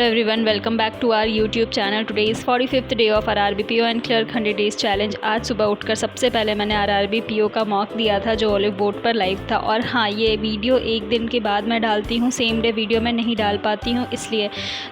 Hello everyone, welcome back to our YouTube channel. Today is 45th day of our RRBPO and Clerk 100 Days Challenge. आज सुबह उठकर सबसे पहले मैंने RRBPO का मॉक दिया था जो ऑलिव बोर्ड पर लाइव था। और हाँ, ये वीडियो एक दिन के बाद मैं डालती हूँ, सेम डे वीडियो मैं नहीं डाल पाती हूँ, इसलिए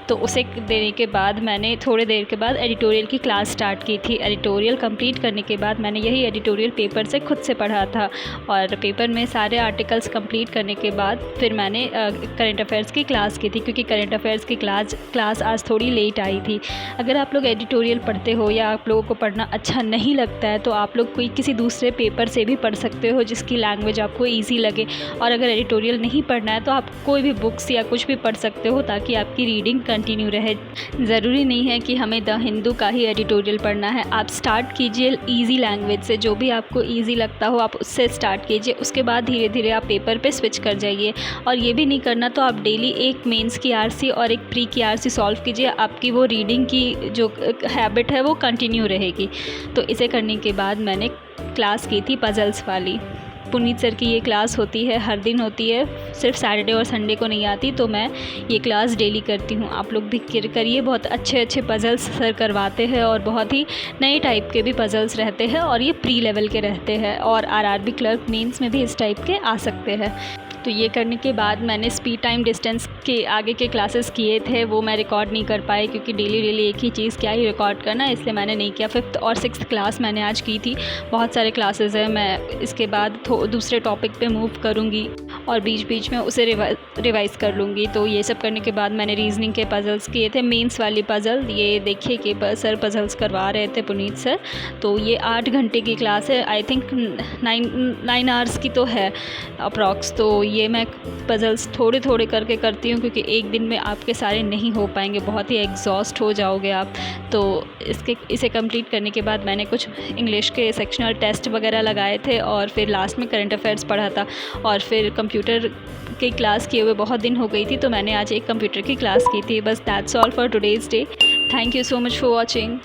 तो उसे देने के बाद मैंने थोड़ी देर के बाद एडिटोरियल की क्लास स्टार्ट की थी। एडिटोरियल कंप्लीट करने के बाद मैंने यही एडिटोरियल पेपर से खुद से पढ़ा था और पेपर में सारे आर्टिकल्स कंप्लीट करने के बाद फिर मैंने करंट अफेयर्स की क्लास की थी, क्योंकि करंट अफेयर्स की क्लास आज थोड़ी लेट आई थी। अगर आप लोग एडिटोरियल पढ़ते हो या आप लोगों को पढ़ना अच्छा नहीं लगता है तो आप लोग कोई किसी दूसरे पेपर से भी पढ़ सकते हो जिसकी लैंग्वेज आपको ईजी लगे। और अगर एडिटोरियल नहीं पढ़ना है तो आप कोई भी बुक्स या कुछ भी पढ़ सकते हो ताकि आपकी रीडिंग कंटिन्यू रहे। ज़रूरी नहीं है कि हमें द हिंदू का ही एडिटोरियल पढ़ना है। आप स्टार्ट कीजिए ईजी लैंग्वेज से, जो भी आपको ईजी लगता हो आप उससे स्टार्ट कीजिए, उसके बाद धीरे धीरे आप पेपर पे स्विच कर जाइए। और ये भी नहीं करना तो आप डेली एक मेंस की आरसी और एक प्री की आरसी सॉल्व कीजिए, आपकी वो रीडिंग की जो हैबिट है वो कंटिन्यू रहेगी। तो इसे करने के बाद मैंने क्लास की थी पजल्स वाली। पुनीत सर की ये क्लास होती है, हर दिन होती है, सिर्फ सैटरडे और संडे को नहीं आती, तो मैं ये क्लास डेली करती हूँ। आप लोग भी करिए, बहुत अच्छे अच्छे पजल्स सर करवाते हैं और बहुत ही नए टाइप के भी पजल्स रहते हैं और ये प्री लेवल के रहते हैं और आरआरबी क्लर्क मेंस में भी इस टाइप के आ सकते हैं। तो ये करने के बाद मैंने स्पीड टाइम डिस्टेंस के आगे के क्लासेस किए थे, वो मैं रिकॉर्ड नहीं कर पाई क्योंकि डेली एक ही चीज़ क्या ही रिकॉर्ड करना, इसलिए मैंने नहीं किया। 5th और 6th क्लास मैंने आज की थी। बहुत सारे क्लासेस हैं, मैं इसके बाद दूसरे टॉपिक पे मूव करूँगी और बीच बीच में उसे रिवाइज़ कर लूँगी। तो ये सब करने के बाद मैंने रीजनिंग के पज़ल्स किए थे, मेंस वाली पज़ल। ये देखिए कि सर पज़ल्स करवा रहे थे पुनीत सर। तो ये 8 घंटे की क्लास है, आई थिंक 9 आवर्स की तो है अप्रॉक्स। तो ये मैं पज़ल्स थोड़े थोड़े करके करती हूँ क्योंकि एक दिन में आपके सारे नहीं हो पाएंगे, बहुत ही एग्जॉस्ट हो जाओगे आप। तो इसे कंप्लीट करने के बाद मैंने कुछ इंग्लिश के सेक्शनल टेस्ट वगैरह लगाए थे और फिर लास्ट में करंट अफेयर्स पढ़ा था। और फिर कंप्यूटर की क्लास किए हुए बहुत दिन हो गई थी, तो मैंने आज एक कंप्यूटर की क्लास की थी। बस that's all for today's day. Thank you so much for watching.